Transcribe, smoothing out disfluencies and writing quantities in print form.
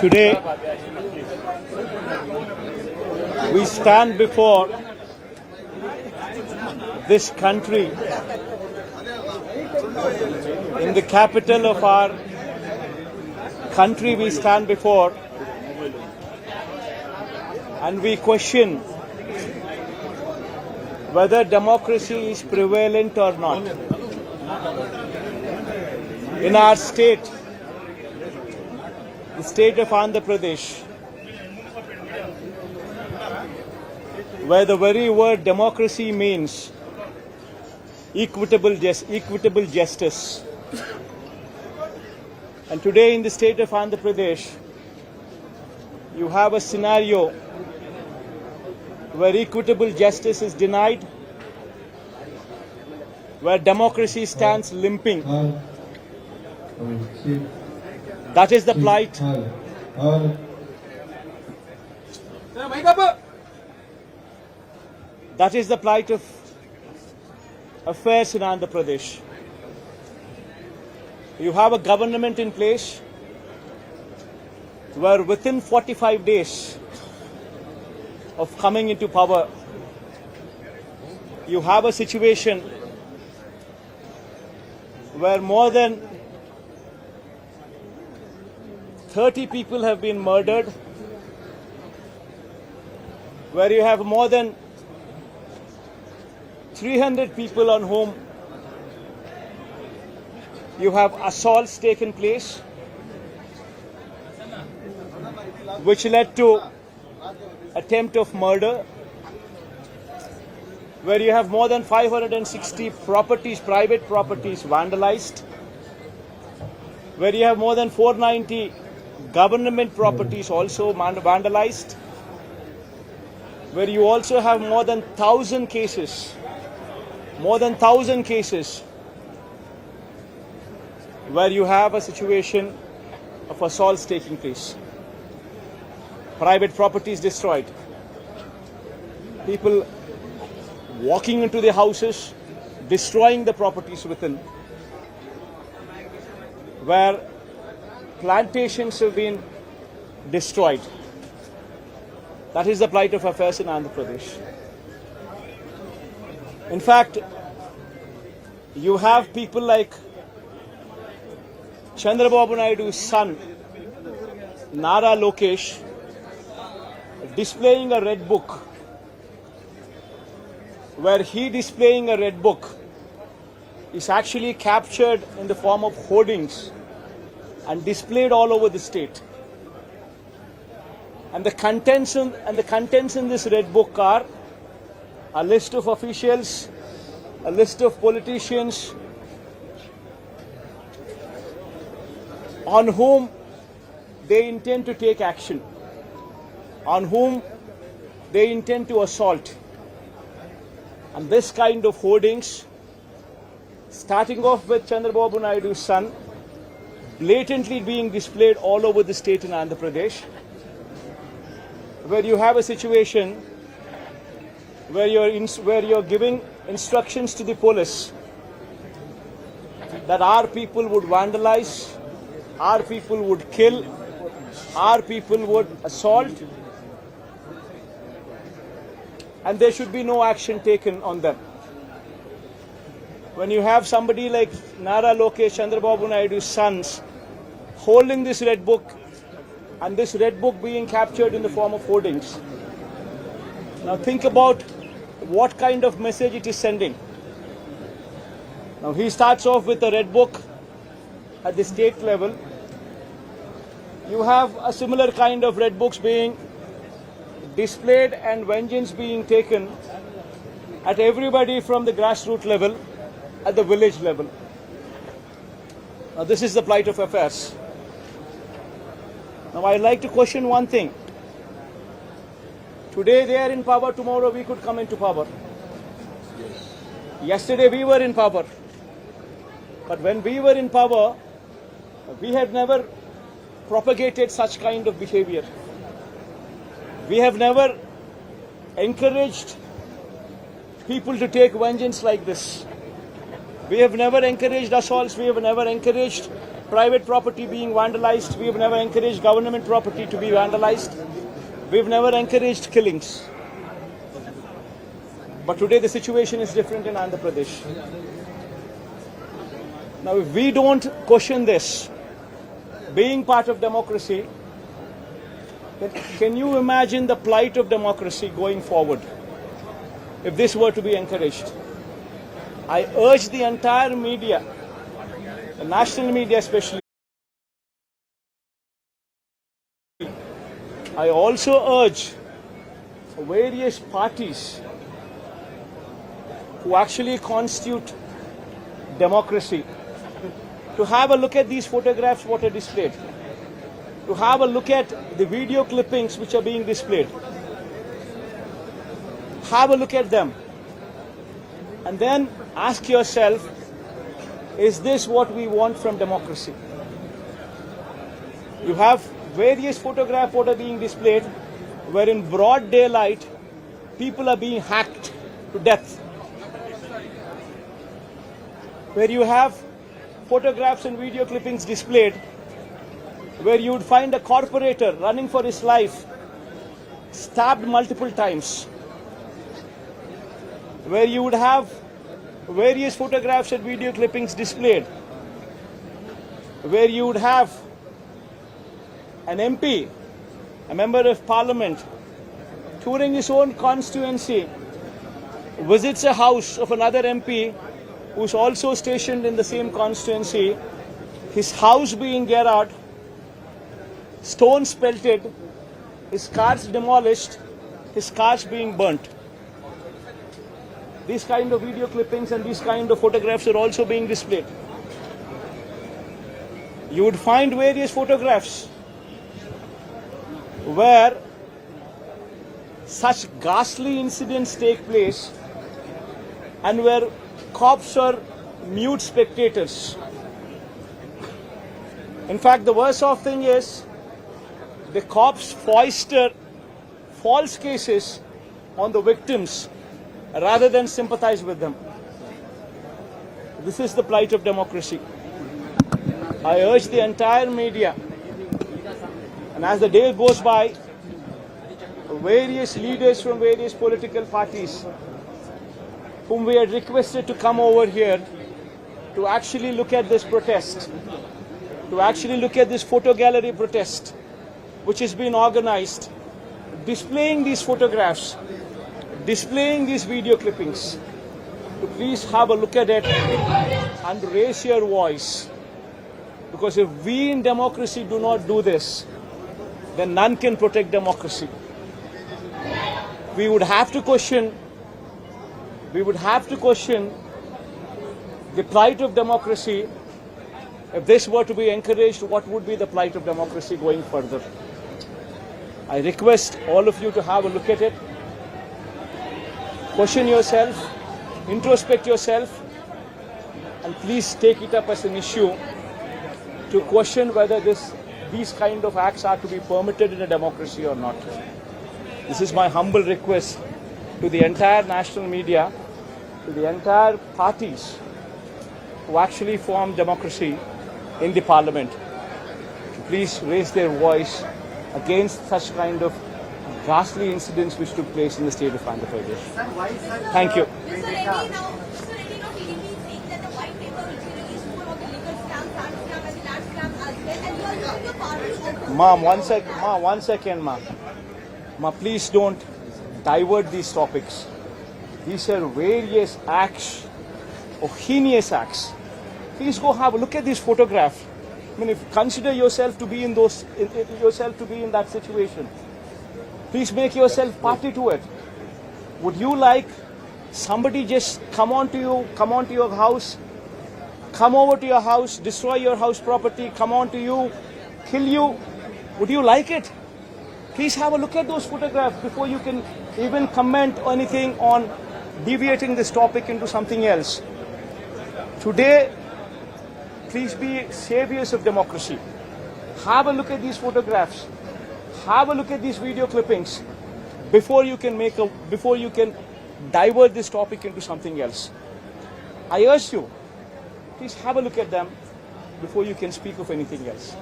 Today, we stand before this country in the capital of our country. We stand before and we question whether democracy is prevalent or not. In our state, the state of Andhra Pradesh, where the very word democracy means equitable justice. And today in the state of Andhra Pradesh, you have a scenario where equitable justice is denied, where democracy stands limping. That is the plight. That is the plight of affairs in Andhra Pradesh. You have a government in place where within 45 days of coming into power, you have a situation where more than 30 people have been murdered, where you have more than 300 people on whom you have assaults taken place, which led to attempt of murder, where you have more than 560 properties, private properties vandalized, where you have more than 490 government properties also vandalized, where you also have more than 1,000 cases, where you have a situation of assaults taking place, private properties destroyed, people walking into their houses, destroying the properties within, where plantations have been destroyed. That is the plight of affairs in Andhra Pradesh. In fact, you have people like Chandrababu Naidu's son, Nara Lokesh, displaying a red book, where he displaying a red book is actually captured in the form of hoardings and displayed all over the state. And the contents in this red book are a list of officials, a list of politicians on whom they intend to take action, on whom they intend to assault. And this kind of hoardings, starting off with Chandrababu Naidu's son, blatantly being displayed all over the state in Andhra Pradesh, where you have a situation where you're giving instructions to the police that our people would vandalize, our people would kill, our people would assault, and there should be no action taken on them. When you have somebody like Nara Lokesh, Chandrababu Naidu's sons, holding this red book, and this red book being captured in the form of hoardings. Now think about what kind of message it is sending. Now he starts off with a red book at the state level. You have a similar kind of red books being displayed and vengeance being taken at everybody from the grassroots level, at the village level. Now this is the plight of affairs. Now I'd like to question one thing. Today they are in power, tomorrow we could come into power. Yesterday we were in power. But when we were in power, we had never propagated such kind of behavior. We have never encouraged people to take vengeance like this. We have never encouraged assaults. We have never encouraged private property being vandalized. We have never encouraged government property to be vandalized. We have never encouraged killings. But today the situation is different in Andhra Pradesh. Now, if we don't question this, being part of democracy, then can you imagine the plight of democracy going forward if this were to be encouraged? I urge the entire media, the national media especially, I also urge various parties who actually constitute democracy to have a look at these photographs what are displayed, to have a look at the video clippings which are being displayed. Have a look at them and then ask yourself, is this what we want from democracy? You have various photographs what are being displayed where in broad daylight people are being hacked to death. Where you have photographs and video clippings displayed where you would find a corporator running for his life stabbed multiple times. Where you would have various photographs and video clippings displayed where you would have an MP, a member of parliament, touring his own constituency, visits a house of another MP who's also stationed in the same constituency, his house being garroted, stones pelted, his cars demolished, his cars being burnt. These kind of video clippings and these kind of photographs are also being displayed. You would find various photographs where such ghastly incidents take place and where cops are mute spectators. In fact, the worst of thing is the cops foster false cases on the victims rather than sympathize with them. This is the plight of democracy. I urge the entire media, and as the day goes by, various leaders from various political parties whom we had requested to come over here to actually look at this protest, to actually look at this photo gallery protest which has been organized, displaying these photographs, displaying these video clippings, to please have a look at it and raise your voice. Because if we in democracy do not do this, then none can protect democracy. We would have to question the plight of democracy. If this were to be encouraged, what would be the plight of democracy going further? I request all of you to have a look at it, question yourself, introspect yourself, and please take it up as an issue to question whether these kind of acts are to be permitted in a democracy or not. This is my humble request to the entire national media, to the entire parties who actually form democracy in the parliament, to please raise their voice against such kind of ghastly incidents which took place in the state of Andhra Pradesh. Thank you. Ma'am, one second, ma'am. Ma, please don't divert these topics. These are various acts, or heinous acts. Please go have a look at this photograph. I mean, if you consider yourself to be in that situation, please make yourself party to it. Would you like somebody just come over to your house, destroy your house property, come on to you, kill you? Would you like it? Please have a look at those photographs before you can even comment or anything on deviating this topic into something else. Today, please be saviors of democracy. Have a look at these photographs. Have a look at these video clippings before you can divert this topic into something else. I urge you, please have a look at them before you can speak of anything else.